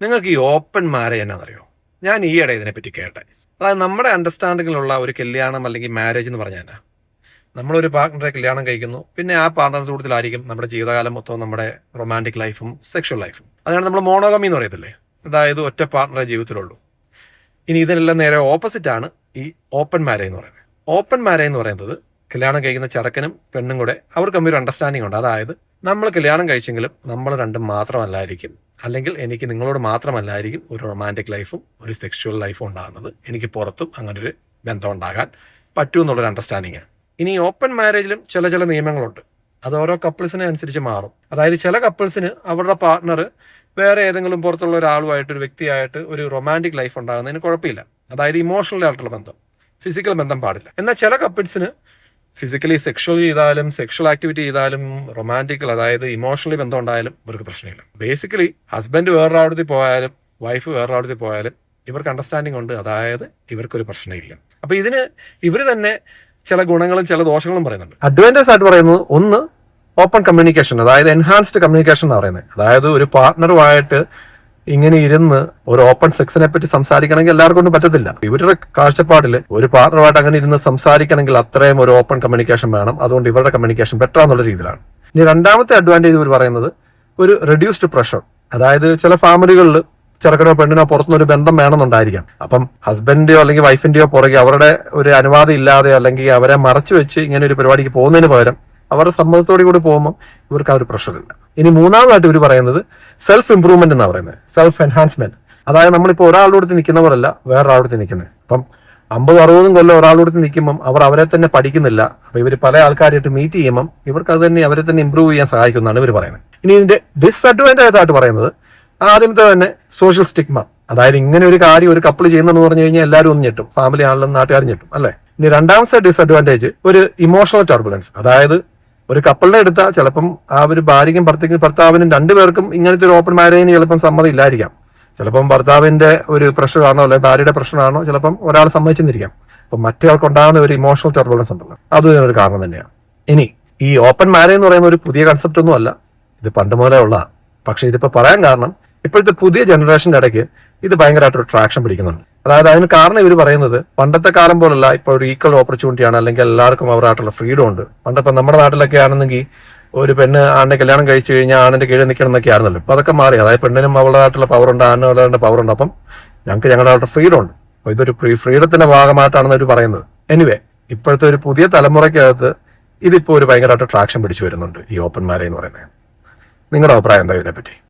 നിങ്ങൾക്ക് ഈ open marriage എന്നാണെന്നറിയോ? ഞാൻ ഈയിടെ ഇതിനെപ്പറ്റി കേട്ടെ. അതായത് നമ്മുടെ അണ്ടർസ്റ്റാൻഡിങ്ങിലുള്ള ഒരു കല്യാണം അല്ലെങ്കിൽ മാരേജ് എന്ന് പറഞ്ഞാൽ നമ്മളൊരു പാർട്ട്ണറെ കല്യാണം കഴിക്കുന്നു, പിന്നെ ആ പാർട്ട്ണർ കൂടുതലായിരിക്കും നമ്മുടെ ജീവിതകാലം മൊത്തം നമ്മുടെ റൊമാൻറ്റിക് ലൈഫും സെക്ഷൽ ലൈഫും. അതാണ് നമ്മൾ മോണോഗമി എന്ന് പറയത്തില്ലേ, അതായത് ഒറ്റ പാർട്ട്ണറെ ജീവിതത്തിലുള്ളൂ. ഇനി ഇതിനെല്ലാം നേരെ ഓപ്പോസിറ്റാണ് ഈ ഓപ്പൺ മാരേജ് എന്ന് പറയുന്നത്. ഓപ്പൺ മാരേജ് എന്ന് പറയുന്നത് കല്യാണം കഴിക്കുന്ന ചെറുക്കനും പെണ്ണും കൂടെ അവർക്ക് തമ്മിൽ ഒരു അണ്ടർസ്റ്റാൻഡിംഗ് ഉണ്ട്. അതായത് നമ്മൾ കല്യാണം കഴിച്ചെങ്കിലും നമ്മൾ രണ്ടും മാത്രമല്ലായിരിക്കും, അല്ലെങ്കിൽ എനിക്ക് നിങ്ങളോട് മാത്രമല്ലായിരിക്കും ഒരു റൊമാൻറ്റിക് ലൈഫും ഒരു സെക്ഷുവൽ ലൈഫും ഉണ്ടാകുന്നത്. എനിക്ക് പുറത്തും അങ്ങനൊരു ബന്ധം ഉണ്ടാകാൻ പറ്റുമെന്നുള്ളൊരു അണ്ടർസ്റ്റാൻഡിങ്. ഇനി ഓപ്പൺ മാരേജിലും ചില നിയമങ്ങളുണ്ട്. അത് ഓരോ കപ്പിൾസിനെ അനുസരിച്ച് മാറും. അതായത് ചില കപ്പിൾസിന് അവരുടെ പാർട്ട്ണർ വേറെ ഏതെങ്കിലും പുറത്തുള്ള ഒരാളുമായിട്ട്, ഒരു വ്യക്തിയായിട്ട് ഒരു റൊമാൻറ്റിക് ലൈഫ് ഉണ്ടാകുന്നതിന് കുഴപ്പമില്ല. അതായത് ഇമോഷണൽ ആയിട്ടുള്ള ബന്ധം, ഫിസിക്കൽ ബന്ധം പാടില്ല. എന്നാൽ ചില കപ്പിൾസിന് ഫിസിക്കലി സെക്ഷൽ ചെയ്താലും സെക്ഷൽ ആക്ടിവിറ്റി ചെയ്താലും റൊമാൻറ്റിക്കൽ, അതായത് ഇമോഷണലി ബന്ധം ഉണ്ടായാലും ഇവർക്ക് പ്രശ്നമില്ല. ബേസിക്കലി ഹസ്ബൻഡ് വേറൊരാളത്തിൽ പോയാലും വൈഫ് വേറൊരാളത്തിൽ പോയാലും ഇവർക്ക് അണ്ടർസ്റ്റാൻഡിംഗ് ഉണ്ട്. അതായത് ഇവർക്കൊരു പ്രശ്നമില്ല. അപ്പൊ ഇതിന് ഇവർ തന്നെ ചില ഗുണങ്ങളും ചില ദോഷങ്ങളും പറയുന്നുണ്ട്. അഡ്വാൻറ്റേജ് ആയിട്ട് പറയുന്നത് ഒന്ന് ഓപ്പൺ കമ്മ്യൂണിക്കേഷൻ, അതായത് എൻഹാൻസ്ഡ് കമ്മ്യൂണിക്കേഷൻ എന്ന് പറയുന്നത്. അതായത് ഒരു പാർട്ട്ണറുമായിട്ട് ഇങ്ങനെ ഇരുന്ന് ഒരു ഓപ്പൺ സെക്സിനെ പറ്റി സംസാരിക്കണമെങ്കിൽ എല്ലാവർക്കും ഒന്നും പറ്റത്തില്ല. ഇവരുടെ കാഴ്ചപ്പാടിൽ ഒരു പാർട്ണറുമായിട്ട് അങ്ങനെ ഇരുന്ന് സംസാരിക്കണമെങ്കിൽ അത്രയും ഒരു ഓപ്പൺ കമ്മ്യൂണിക്കേഷൻ വേണം. അതുകൊണ്ട് ഇവരുടെ കമ്മ്യൂണിക്കേഷൻ ബെറ്റർ എന്നുള്ള രീതിയിലാണ്. ഇനി രണ്ടാമത്തെ അഡ്വാൻറ്റേജ് ഇവർ പറയുന്നത് ഒരു റെഡ്യൂസ്ഡ് പ്രഷർ. അതായത് ചില ഫാമിലികളിൽ ചെറുക്കനോ പെണ്ണിനോ പുറത്തുനിന്നൊരു ബന്ധം വേണമെന്നുണ്ടായിരിക്കാം. അപ്പം ഹസ്ബൻഡിന്റെയോ അല്ലെങ്കിൽ വൈഫിന്റെയോ പുറകെ അവരുടെ ഒരു അനുവാദം ഇല്ലാതെ അല്ലെങ്കിൽ അവരെ മറച്ചു വെച്ച് ഇങ്ങനെ ഒരു പരിപാടിക്ക് പോകുന്നതിന് പകരം അവരുടെ സമ്മതത്തോടു കൂടി പോകുമ്പോൾ ഇവർക്ക് ആ ഒരു പ്രഷറില്ല. ഇനി മൂന്നാമതായിട്ട് ഇവർ പറയുന്നത് സെൽഫ് ഇംപ്രൂവ്മെന്റ് എന്നാണ് പറയുന്നത്, സെൽഫ് എൻഹാൻസ്മെന്റ്. അതായത് നമ്മളിപ്പോൾ ഒരാളുടെ അടുത്ത് നിൽക്കുന്നവരല്ല വേറൊരാളുടെ അടുത്ത് നിൽക്കുന്നത്. അപ്പം 50-60 കൊല്ലം ഒരാളുടെ അടുത്ത് നിൽക്കുമ്പം അവർ അവരെ തന്നെ പഠിക്കുന്നില്ല. അപ്പൊ ഇവർ പല ആൾക്കാരായിട്ട് മീറ്റ് ചെയ്യുമ്പം ഇവർക്ക് അത് തന്നെ അവരെ തന്നെ ഇമ്പ്രൂവ് ചെയ്യാൻ സഹായിക്കുന്നതാണ് ഇവർ പറയുന്നത്. ഇനി ഇതിന്റെ ഡിസ്അഡ്വാൻറ്റേജ് ആയിട്ട് പറയുന്നത് ആദ്യമത്തെ തന്നെ സോഷ്യൽ സ്റ്റിഗ്മ. അതായത് ഇങ്ങനെ ഒരു കാര്യം ഒരു കപ്പിൾ ചെയ്യുന്നതെന്ന് പറഞ്ഞു കഴിഞ്ഞാൽ എല്ലാവരും ഒന്ന് ഞെട്ടും, ഫാമിലി ആണെങ്കിലും നാട്ടുകാർ ഞെട്ടും, അല്ലേ? ഇനി രണ്ടാമത്തെ ഡിസ്അഡ്വാൻറ്റേജ് ഒരു ഇമോഷണൽ ടർബുലൻസ്. അതായത് ഒരു കപ്പിളിനെ എടുത്താൽ ചിലപ്പം ആ ഒരു ഭാര്യയ്ക്കും ഭർത്താവിനും രണ്ടുപേർക്കും ഇങ്ങനത്തെ ഒരു ഓപ്പൺ മാരേജിന് ചിലപ്പം സമ്മതം ഇല്ലായിരിക്കാം. ചിലപ്പം ഭർത്താവിന്റെ ഒരു പ്രഷറാണോ അല്ലെങ്കിൽ ഭാര്യയുടെ പ്രഷറാണോ ചിലപ്പം ഒരാൾ സമ്മതിച്ചെന്നിരിക്കാം. അപ്പം മറ്റേയാൾക്ക് ഉണ്ടാകുന്ന ഒരു ഇമോഷണൽ ടർബുലൻസ് ഉണ്ടല്ലോ, അതും ഇതിനൊരു കാരണം തന്നെയാണ്. ഇനി ഈ ഓപ്പൺ മാരേജ് എന്ന് പറയുന്ന ഒരു പുതിയ കൺസെപ്റ്റ് ഒന്നും അല്ല, ഇത് പണ്ട് മുതലേ ഉള്ളതാണ്. പക്ഷെ ഇതിപ്പോൾ പറയാൻ കാരണം ഇപ്പോഴത്തെ പുതിയ ജനറേഷന്റെ ഇടയ്ക്ക് ഇത് ഭയങ്കരമായിട്ടൊരു ട്രാക്ഷൻ പിടിക്കുന്നുണ്ട്. അതായത് അതിന് കാരണം ഇവർ പറയുന്നത് പണ്ടത്തെ കാലം പോലല്ല, ഇപ്പോൾ ഒരു ഈക്വൽ ഓപ്പർച്യൂണിറ്റിയാണ്, അല്ലെങ്കിൽ എല്ലാവർക്കും അവരായിട്ടുള്ള ഫ്രീഡം ഉണ്ട്. പണ്ടിപ്പോൾ നമ്മുടെ നാട്ടിലൊക്കെ ആണെന്നെങ്കിൽ ഒരു പെണ്ണ് ആണിനെ കല്യാണം കഴിച്ചു കഴിഞ്ഞാൽ ആണിന്റെ കീഴിൽ നിൽക്കണം എന്നൊക്കെ ആയിരുന്നല്ലോ. ഇപ്പൊ അതൊക്കെ മാറി. അതായത് പെണ്ണിനും അവളുടേതായിട്ടുള്ള പവറുണ്ട്, ആണിനും അവളുടെ പവറുണ്ട്. അപ്പം ഞങ്ങൾക്ക് ഞങ്ങളുടെ ഫ്രീഡം ഉണ്ട്. അപ്പൊ ഇതൊരു ഫ്രീഡത്തിന്റെ ഭാഗമായിട്ടാണെന്ന് അവർ പറയുന്നത്. എനിവേ, ഇപ്പോഴത്തെ ഒരു പുതിയ തലമുറയ്ക്കകത്ത് ഇതിപ്പോൾ ഒരു ഭയങ്കരമായിട്ട് ട്രാക്ഷൻ പിടിച്ചു വരുന്നുണ്ട് ഈ ഓപ്പൺ മാരേജ് എന്ന് പറയുന്നത്. നിങ്ങളുടെ അഭിപ്രായം എന്താ ഇതിനെപ്പറ്റി?